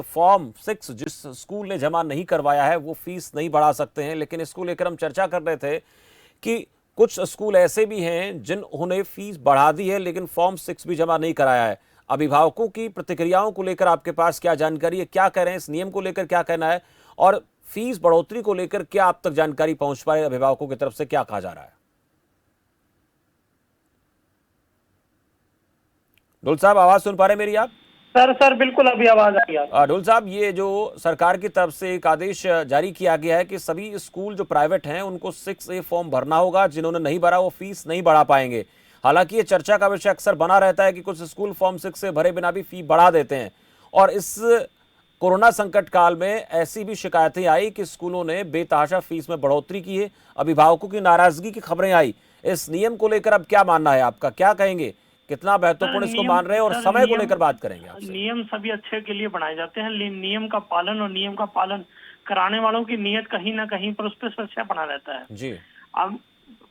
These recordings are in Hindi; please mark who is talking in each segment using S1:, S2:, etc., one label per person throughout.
S1: फॉर्म 6 जिस स्कूल ने जमा नहीं करवाया है वो फीस नहीं बढ़ा सकते हैं, लेकिन इसको लेकर हम चर्चा कर रहे थे कि कुछ स्कूल ऐसे भी हैं जिन्होंने फीस बढ़ा दी है लेकिन फॉर्म 6 भी जमा नहीं कराया है। अभिभावकों की प्रतिक्रियाओं को लेकर आपके पास क्या जानकारी है, क्या कह रहे हैं, इस नियम को लेकर क्या कहना है और फीस बढ़ोतरी को लेकर क्या आप तक जानकारी पहुंच पा रही है, अभिभावकों की तरफ से क्या कहा जा रहा है? ढोल साहब, आवाज सुन पा रहे हैं मेरी आप?
S2: सर बिल्कुल अभी आवाज आई आपकी।
S1: ढोल साहब, ये जो सरकार की तरफ से एक आदेश जारी किया गया है कि सभी स्कूल जो प्राइवेट हैं उनको 6A फॉर्म भरना होगा, जिन्होंने नहीं भरा वो फीस नहीं बढ़ा पाएंगे। हालांकि ये चर्चा का विषय अक्सर बना रहता है कि कुछ स्कूल फॉर्म 6 से भरे बिना भी फी बढ़ा देते हैं और इस कोरोना संकट काल में ऐसी भी शिकायतें आई कि स्कूलों ने बेतहाशा फीस में बढ़ोतरी की है, अभिभावकों की नाराजगी की खबरें आई। इस नियम को लेकर अब क्या मानना है आपका, क्या कहेंगे, कितना महत्वपूर्ण इसको मान रहे हैं और समय को लेकर बात करेंगे आपसे?
S2: नियम सभी अच्छे के लिए बनाए जाते हैं, नियम का पालन और नियम का पालन कराने वालों की नीयत कहीं ना कहीं पर उस पर सच्चा बना रहता है
S1: जी।
S2: अब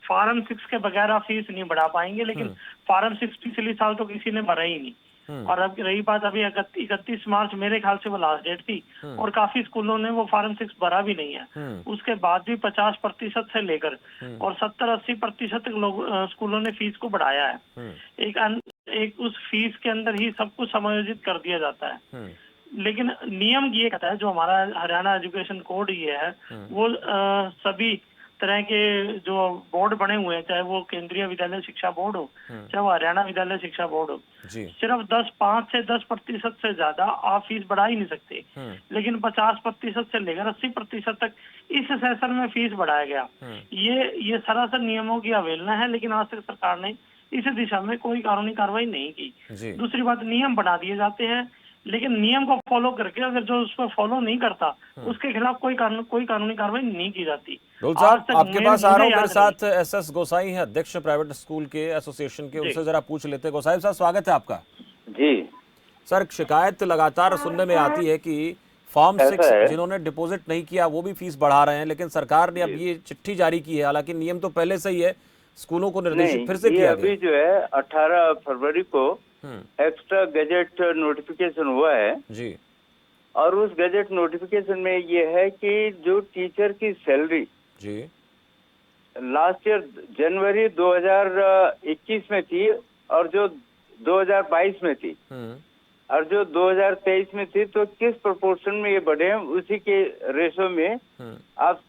S2: फॉर्म 6 के बगैर आप फीस नहीं बढ़ा पाएंगे, लेकिन फॉर्म 6 पिछले साल तो किसी ने भरा ही नहीं। और अब रही बात, अभी 31 मार्च मेरे ख्याल से वो लास्ट डेट थी और काफी स्कूलों ने वो फॉर्म 6 भरा भी नहीं है। उसके बाद भी 50% से लेकर और 70-80% तक लोग स्कूलों ने फीस को बढ़ाया है। एक उस फीस के अंदर ही सब कुछ समायोजित कर दिया जाता है। लेकिन नियम ये कहता है, जो हमारा हरियाणा एजुकेशन कोड ये है, वो सभी तरह के जो बोर्ड बने हुए हैं, चाहे वो केंद्रीय विद्यालय शिक्षा बोर्ड हो, चाहे वो हरियाणा विद्यालय शिक्षा बोर्ड हो, सिर्फ 5 से 10% से ज्यादा आप फीस बढ़ा ही नहीं सकते। लेकिन 50% से लेकर 80% तक इस सेशन में फीस बढ़ाया गया। ये सरासर नियमों की अवहेलना है, लेकिन आज तक सरकार ने इस दिशा में कोई कानूनी कार्रवाई नहीं की। दूसरी बात, नियम बना दिए जाते हैं, लेकिन नियम को फॉलो करके अगर जो उसको फॉलो नहीं करता उसके खिलाफ कोई कानूनी कार्रवाई नहीं की जाती।
S1: ढोल साहब, आपके पास आ रहा हूँ, मेरे साथ SS गोसाई हैं, अध्यक्ष प्राइवेट स्कूल के एसोसिएशन के, उनसे जरा पूछ लेते हैं। गोसाई साहब, स्वागत है आपका।
S3: जी
S1: सर, शिकायत लगातार सुनने में आती है कि फॉर्म 6 जिन्होंने डिपॉजिट नहीं किया वो भी फीस बढ़ा रहे हैं, लेकिन सरकार ने अब ये चिट्ठी जारी की है। हालांकि नियम तो पहले से ही है, स्कूलों को निर्देशित फिर से किया गया।
S3: अभी जो है 18 फरवरी को एक्स्ट्रा गजेट नोटिफिकेशन हुआ है
S1: जी,
S3: और उस गजेट नोटिफिकेशन में ये है कि जो टीचर की सैलरी
S1: जी
S3: लास्ट ईयर जनवरी 2021 में थी और जो 2022 में थी और जो 2023 में थी, तो किस प्रोपोर्शन में ये बढ़े हैं उसी के रेशो में आप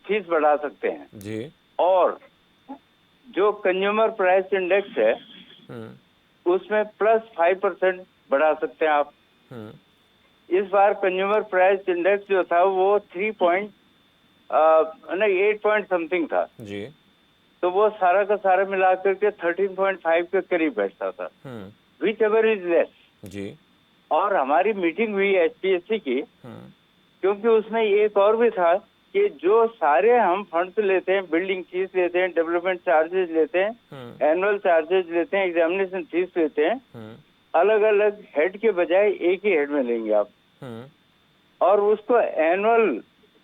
S3: फीस बढ़ा सकते हैं
S1: जी।
S3: और जो कंज्यूमर प्राइस इंडेक्स है उसमें +5% बढ़ा सकते हैं आप। इस बार कंज्यूमर प्राइस इंडेक्स जो था वो 8 पॉइंट समथिंग था
S1: जी,
S3: तो वो सारा का सारा मिला करके 13.5 के करीब बैठता था, विच एवर इज लेस
S1: जी।
S3: और हमारी मीटिंग हुई HPSC की, क्योंकि उसमें एक और भी था कि जो सारे हम फंड्स लेते हैं, बिल्डिंग फीस लेते हैं, डेवलपमेंट चार्जेस लेते हैं, एनुअल चार्जेस लेते हैं, एग्जामिनेशन फीस लेते हैं, अलग अलग हेड के बजाय एक ही हेड में लेंगे आप और उसको एनुअल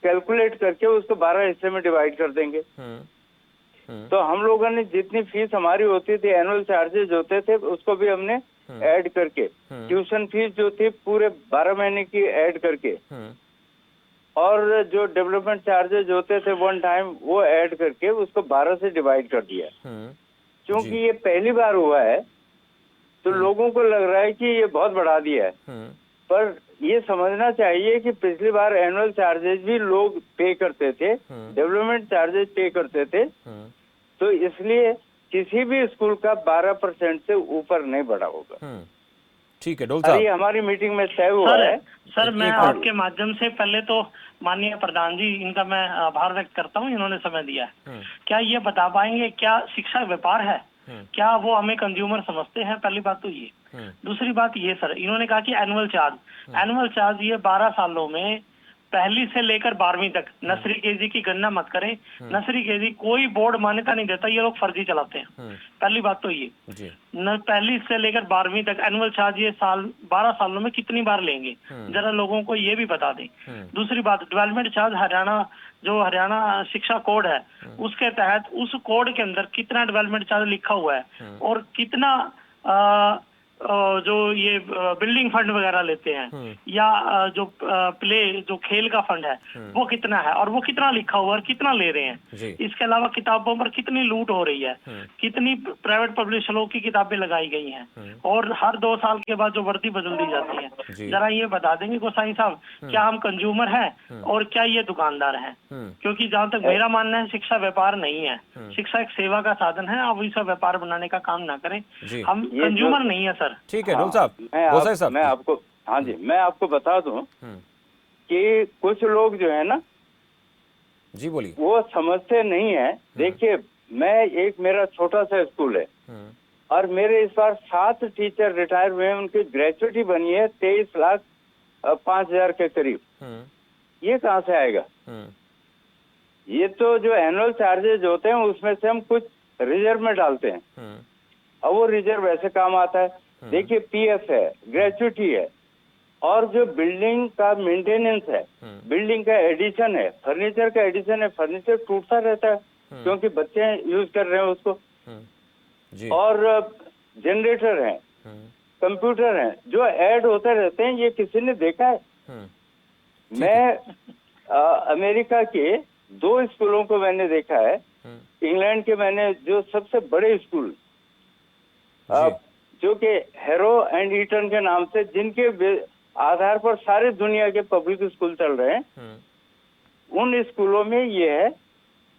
S3: कैलकुलेट करके उसको 12 हिस्से में डिवाइड कर देंगे। तो हम लोगों ने जितनी फीस हमारी होती थी, एनुअल चार्जेस होते थे, उसको भी हमने ऐड करके, ट्यूशन फीस जो थी पूरे 12 महीने की ऐड करके और जो डेवलपमेंट चार्जेज होते थे वन टाइम वो ऐड करके उसको 12 से डिवाइड कर दिया। क्योंकि ये पहली बार हुआ है तो लोगों को लग रहा है कि ये बहुत बढ़ा दिया है, पर ये समझना चाहिए कि पिछली बार एनुअल चार्जेज भी लोग पे करते थे, डेवलपमेंट चार्जेज पे करते थे, तो इसलिए किसी भी स्कूल का 12% से ऊपर नहीं बढ़ा होगा।
S1: ठीक है ढोल साहब,
S3: ये हमारी मीटिंग में तय हुआ है।
S2: सर मैं आपके माध्यम से पहले तो माननीय प्रधान जी, इनका मैं आभार व्यक्त करता हूँ, इन्होंने समय दिया है। क्या ये बता पाएंगे क्या शिक्षा व्यापार है, क्या वो हमें कंज्यूमर समझते हैं? पहली बात तो ये। दूसरी बात ये सर, इन्होंने कहा कि एनुअल चार्ज ये 12 सालों में पहली से लेकर 12वीं तक नर्सरी केजी की गणना मत करें। नर्सरी केजी कोई बोर्ड मान्यता नहीं देता, ये लोग फर्जी चलाते हैं। पहली बात तो ये, पहली से लेकर 12वीं तक एनुअल चार्ज ये 12 सालों में कितनी बार लेंगे, जरा लोगों को ये भी बता दें। दूसरी बात, डेवलपमेंट चार्ज हरियाणा शिक्षा कोड है, उसके तहत उस कोड के अंदर कितना डेवलपमेंट चार्ज लिखा हुआ है और कितना जो ये बिल्डिंग फंड वगैरह लेते हैं या जो प्ले जो खेल का फंड है वो कितना है और वो कितना लिखा हुआ है और कितना ले रहे हैं। इसके अलावा किताबों पर कितनी लूट हो रही है, कितनी प्राइवेट पब्लिशरों की किताबें लगाई गई हैं और हर 2 साल के बाद जो वर्दी बदल दी जाती है। जरा ये बता देंगे गोसाई साहब, क्या हम कंज्यूमर हैं और क्या ये दुकानदार हैं? क्योंकि जहाँ तक मेरा मानना है शिक्षा व्यापार नहीं है, शिक्षा एक सेवा का साधन है। आप इसे व्यापार बनाने का काम ना करें, हम कंज्यूमर नहीं है सर।
S1: ठीक है डॉक्टर साहब, गोसाई साहब
S3: मैं आपको, हाँ जी, मैं आपको बता दूं कि कुछ लोग जो है ना,
S1: जी बोलिए,
S3: वो समझते नहीं है। देखिए, मेरा छोटा सा स्कूल है और मेरे इस बार 7 टीचर रिटायर हुए हैं, उनकी ग्रेजुएटी बनी है 23,05,000 के करीब। ये कहाँ से आएगा? ये तो जो एनुअल चार्जेज होते हैं उसमें से हम कुछ रिजर्व में डालते हैं और वो रिजर्व ऐसे काम आता है। देखिए, पीएफ है, ग्रेजुएटी है और जो बिल्डिंग का मेंटेनेंस है, बिल्डिंग का एडिशन है, फर्नीचर का एडिशन है। फर्नीचर टूटता रहता है क्योंकि बच्चे यूज कर रहे हैं उसको। और जनरेटर है, कंप्यूटर है, जो ऐड होते रहते हैं। ये किसी ने देखा है? मैं अमेरिका के 2 स्कूलों को मैंने देखा है। इंग्लैंड के मैंने जो सबसे बड़े स्कूल जो कि हैरो एंड ईटन के नाम से, जिनके आधार पर सारे दुनिया के पब्लिक स्कूल चल रहे हैं, उन स्कूलों में ये है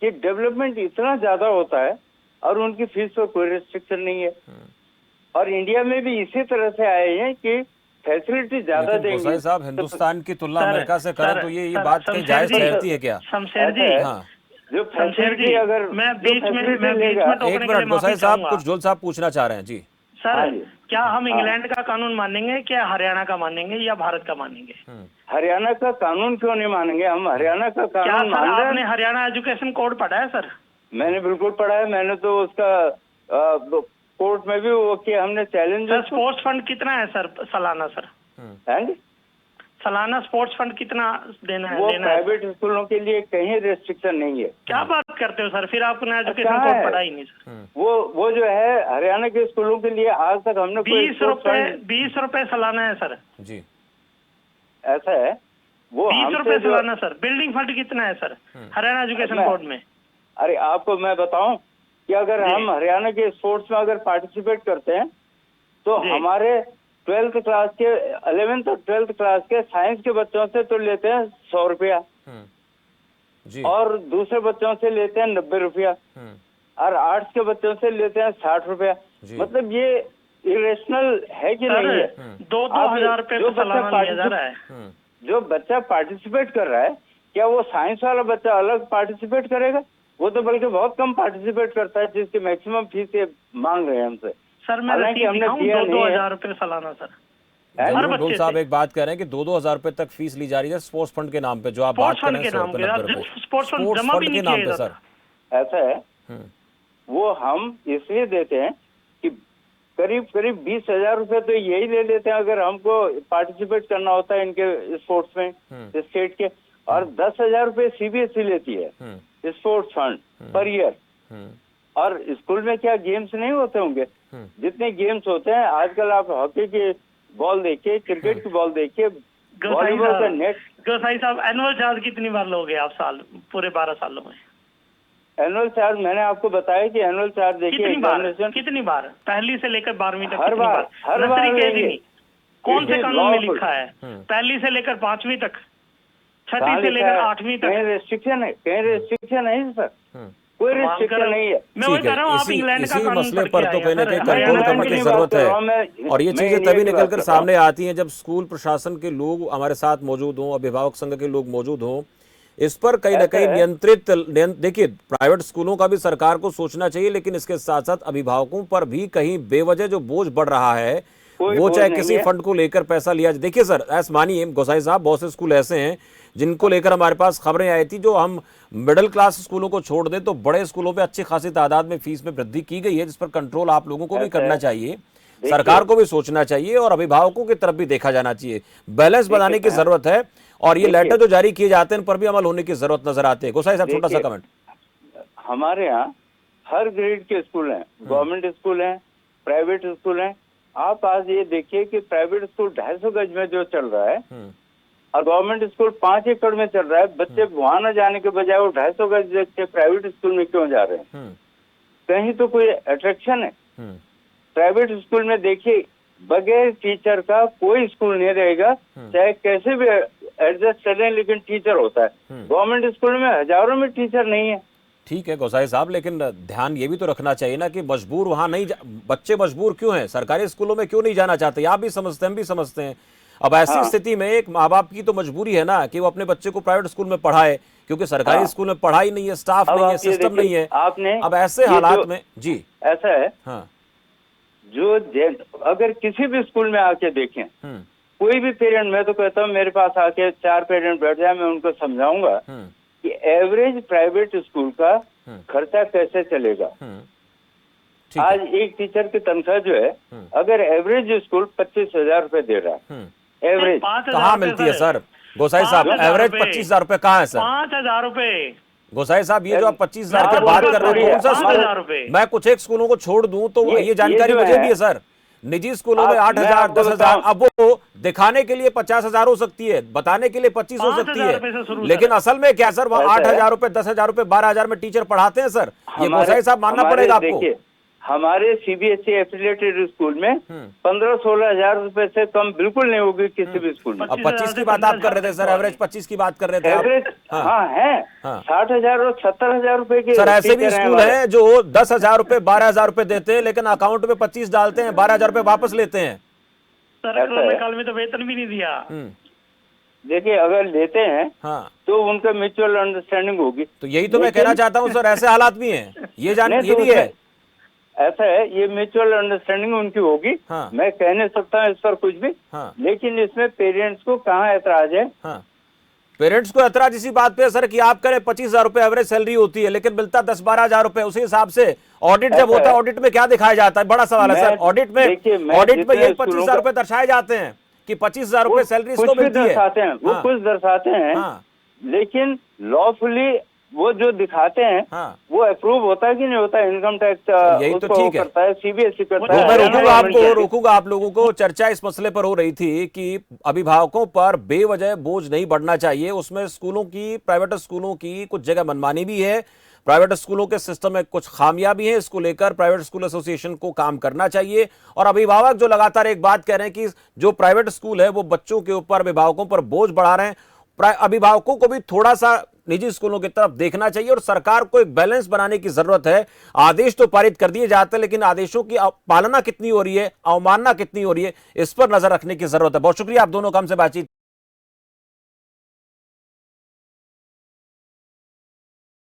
S3: कि डेवलपमेंट इतना ज्यादा होता है और उनकी फीस पर कोई रेस्ट्रिक्शन नहीं है। और इंडिया में भी इसी तरह से आए हैं कि फैसिलिटी ज्यादा देंगे।
S1: गोसाई साहब, हिंदुस्तान की तुलना अमेरिका से करें तो ये बात कहीं जायज ठहरती है क्या?
S2: शमशेर जी,
S1: हाँ,
S3: जो फैसिलिटी अगर
S2: मैं बीच में
S1: एक मिनट गोसाई साहब, कुछ जोल साहब पूछना चाह रहे हैं जी।
S2: सर, क्या हम इंग्लैंड का कानून मानेंगे, क्या हरियाणा का मानेंगे या भारत का मानेंगे?
S3: हरियाणा का कानून क्यों नहीं मानेंगे? हम हरियाणा का
S2: क्या
S3: कानून मान रहे हैं।
S2: आपने हरियाणा एजुकेशन कोड पढ़ा है सर?
S3: मैंने बिल्कुल पढ़ा है। मैंने तो उसका कोर्ट में भी वो किया, हमने चैलेंज।
S2: स्पोर्ट्स फंड कितना है सर सालाना? सर सालाना स्पोर्ट्स फंड कितना देना है?
S3: वो प्राइवेट स्कूलों के लिए कहीं रेस्ट्रिक्शन नहीं है।
S2: क्या बात करते हो सर, फिर आपने एजुकेशन कोड पढ़ा ही नहीं सर।
S3: वो जो है हरियाणा के स्कूलों के लिए आज तक हमने
S2: 20 रुपए सालाना है सर
S1: जी।
S3: ऐसा है, वो
S2: 20 रुपए सालाना सर। बिल्डिंग फंड कितना है सर हरियाणा एजुकेशन कोड में?
S3: अरे आपको मैं बताऊं कि अगर हम हरियाणा के स्पोर्ट्स में अगर पार्टिसिपेट करते हैं तो हमारे 12th क्लास के 11th और 12th क्लास के साइंस के बच्चों से तो लेते हैं 100 रुपया और दूसरे बच्चों से लेते हैं 90 रुपया और आर्ट्स के बच्चों से लेते हैं 60 रुपया। मतलब ये इरेशनल है कि नहीं है?
S2: 2,000 रुपए सालाना लिया जा रहा है।
S3: जो बच्चा पार्टिसिपेट कर रहा है, क्या वो साइंस वाला बच्चा अलग पार्टिसिपेट करेगा? वो तो बल्कि बहुत कम पार्टिसिपेट करता है, जिसकी मैक्सिमम फीस ये मांग रहे हैं हमसे।
S2: सर मैं हमने 2,000 रुपए सालाना सर। हर बच्चे
S1: साहब एक बात कह रहे हैं कि 2,000 रुपए तक फीस ली जा रही है स्पोर्ट्स फंड के नाम पे, जो आप बात कर रहे हैं
S2: स्पोर्ट्स फंड जमा भी नहीं
S1: नाम पे सर।
S3: ऐसा है, वो हम इसलिए देते हैं कि करीब 20,000 रुपए तो यही ले लेते हैं अगर हमको पार्टिसिपेट करना होता है इनके स्पोर्ट्स में स्टेट के, और 10,000 रुपए सीबीएसई लेती है स्पोर्ट्स फंड पर ईयर। और स्कूल में क्या गेम्स नहीं होते होंगे? जितने गेम्स होते हैं आजकल, आप हॉकी की बॉल देखिए, क्रिकेट की बॉल देखिए, वॉलीबॉल का नेट।
S2: गोसाई साहब, एनुअल चार्ज कितनी बार लोगे आप साल, पूरे 12 सालों में?
S3: एनुअल चार्ज मैंने आपको बताया कि एनुअल चार्ज देखिए
S2: कितनी बार पहली से लेकर 12वीं तक?
S3: हर बार
S2: कौन से कानून में लिखा है पहली से लेकर 5वीं तक, 6वीं से लेकर 8वीं तक?
S3: कहीं रेस्ट्रिक्शन है? कहीं रेस्ट्रिक्शन है सर? कोई रेस्ट्रिक्शन नहीं है।
S2: मैं वही कह रहा हूँ, आप इंग्लैंड का कानून
S1: मसले पर तो कहीं ना कहीं कंट्रोल करने की जरूरत है, और ये चीजें तभी निकलकर सामने आती हैं जब स्कूल प्रशासन के लोग हमारे साथ मौजूद हों, अभिभावक संघ के लोग मौजूद हों। इस पर कहीं ना कहीं नियंत्रित, देखिए प्राइवेट स्कूलों का भी सरकार को सोचना चाहिए, लेकिन इसके साथ साथ अभिभावकों पर भी कहीं बेवजह जो बोझ बढ़ रहा है, वो चाहे किसी फंड को लेकर पैसा लिया जाए। देखिए सर, ऐसा मानिए गोसाई साहब, बहुत से स्कूल ऐसे हैं जिनको लेकर हमारे पास खबरें आई थी, जो हम मिडिल क्लास स्कूलों को छोड़ दें तो बड़े स्कूलों पे अच्छी खासी तादाद में फीस में वृद्धि की गई है, जिस पर कंट्रोल आप लोगों को भी करना चाहिए, सरकार को भी सोचना चाहिए और अभिभावकों की तरफ भी देखा जाना चाहिए। बैलेंस बनाने की जरूरत है, और ये लेटर जो जारी किए जाते हैं इन पर भी अमल होने की जरूरत नजर आती है। गोसाई साहब, छोटा सा कमेंट।
S3: हमारे यहाँ हर ग्रेड के स्कूल हैं, गवर्नमेंट स्कूल हैं, प्राइवेट स्कूल हैं, आप आज ये देखिए कि प्राइवेट स्कूल 250 गज में जो चल रहा है और गवर्नमेंट स्कूल 5 एकड़ में चल रहा है, बच्चे वहां न जाने के बजाय वो 250 गज के प्राइवेट स्कूल में क्यों जा रहे हैं? कहीं तो कोई अट्रैक्शन है। प्राइवेट स्कूल में देखिए बगैर टीचर का कोई स्कूल नहीं रहेगा, चाहे कैसे भी एडजस्ट करें, लेकिन टीचर होता है। गवर्नमेंट स्कूल में हजारों में टीचर नहीं है।
S1: ठीक है गोसाई साहब, लेकिन ध्यान ये भी तो रखना चाहिए ना कि मजबूर वहां नहीं बच्चे मजबूर क्यों हैं, सरकारी स्कूलों में क्यों नहीं जाना चाहते? आप भी समझते हैं, हम भी समझते हैं। अब ऐसी स्थिति में एक माँ बाप की तो मजबूरी है ना कि वो अपने बच्चे को प्राइवेट स्कूल में पढ़ाए, क्योंकि सरकारी स्कूल में पढ़ाई नहीं है, स्टाफ नहीं है, सिस्टम नहीं है।
S3: आपने
S1: अब ऐसे हालात में जी
S3: ऐसा है,
S1: हाँ,
S3: जो अगर किसी भी स्कूल में आके देखें, कोई भी पेरेंट, मैं तो कहता हूँ मेरे पास आके 4 पेरेंट बैठ जाए, मैं उनको समझाऊंगा कि एवरेज प्राइवेट स्कूल का खर्चा कैसे चलेगा। आज एक टीचर की तनख्वाह जो है, अगर एवरेज स्कूल 25,000 रुपए दे रहा है, एवरेज
S1: कहाँ मिलती है सर? गोसाई साहब एवरेज 25,000 रुपए कहाँ है सर?
S2: 5,000 रुपए।
S1: गोसाई साहब ये जो आप 25,000 की बात कर रहे हो, कौन सा स्कूल? मैं कुछ एक स्कूलों को छोड़ दूं तो ये जानकारी मुझे भी है सर। निजी स्कूलों में 8,000, 10,000, अब वो दिखाने के लिए 50,000 हो सकती है, बताने के लिए 25 हो सकती है, लेकिन असल में क्या सर, वह 8,000 रुपए, 10,000 रुपए, 12,000 में टीचर पढ़ाते हैं सर? ये गोसाई साहब मानना पड़ेगा आपको।
S3: हमारे सीबीएसई एफिलिएटेड स्कूल में 15-16 हजार रुपए से कम बिल्कुल नहीं होगी किसी भी स्कूल में।
S1: अब 25 की बात आप कर रहे थे सर, एवरेज 25 की बात कर रहे थे
S3: एवरेज। हाँ है, 60,000 और 70,000 रुपए के
S1: सर। ऐसे भी स्कूल हैं जो 10,000 रुपए, 12,000 रुपए देते हैं, लेकिन अकाउंट में 25 डालते हैं, 12,000 रुपए वापस लेते हैं।
S2: सर कोरोना काल में तो वेतन भी नहीं दिया।
S3: देखिए अगर लेते हैं तो उनका म्यूचुअल अंडरस्टैंडिंग होगी।
S1: तो यही तो मैं कहना चाहता हूँ सर, ऐसे हालात भी हैं, ये भी है।
S3: ऐसा है, ये म्यूचुअल अंडरस्टैंडिंग उनकी होगी। मैं कह नहीं सकता हूँ इस पर कुछ भी, लेकिन इसमें पेरेंट्स को कहाँ ऐतराज है?
S1: पेरेंट्स को ऐतराज इसी बात पे सर कि आप करें 25,000 रुपए एवरेज सैलरी होती है, लेकिन मिलता 10-12,000 रुपए। उसी हिसाब से ऑडिट जब होता है, ऑडिट में क्या दिखाया जाता है? बड़ा सवाल है सर। ऑडिट में यही 25,000 रुपए दर्शाए जाते हैं कि 25,000 रुपए सैलरी इसको मिलती है।
S3: वो कुछ दर्शाते हैं, लेकिन लॉफुली वो जो दिखाते हैं वो अप्रूव होता है कि नहीं होता? इनकम टैक्स
S1: यही तो ठीक
S3: करता है, सीबीएसई करता है।
S1: मैं रोकूंगा आप लोगों को। चर्चा इस मसले पर हो रही थी कि अभिभावकों पर बेवजह बोझ नहीं बढ़ना चाहिए। उसमें स्कूलों की, प्राइवेट स्कूलों की कुछ जगह मनमानी भी है, प्राइवेट स्कूलों के सिस्टम में कुछ खामियां भी हैं। इसको लेकर प्राइवेट स्कूल एसोसिएशन को काम करना चाहिए। और अभिभावक जो लगातार एक बात कह रहे हैं कि जो प्राइवेट स्कूल है वो बच्चों के ऊपर, अभिभावकों पर बोझ बढ़ा रहे हैं, अभिभावकों को भी थोड़ा सा निजी स्कूलों की तरफ देखना चाहिए और सरकार को एक बैलेंस बनाने की जरूरत है। आदेश तो पारित कर दिए जाते हैं, लेकिन आदेशों की पालना कितनी हो रही है, अवमानना कितनी हो रही है, इस पर नजर रखने की जरूरत है। बहुत शुक्रिया आप दोनों का हमसे बातचीत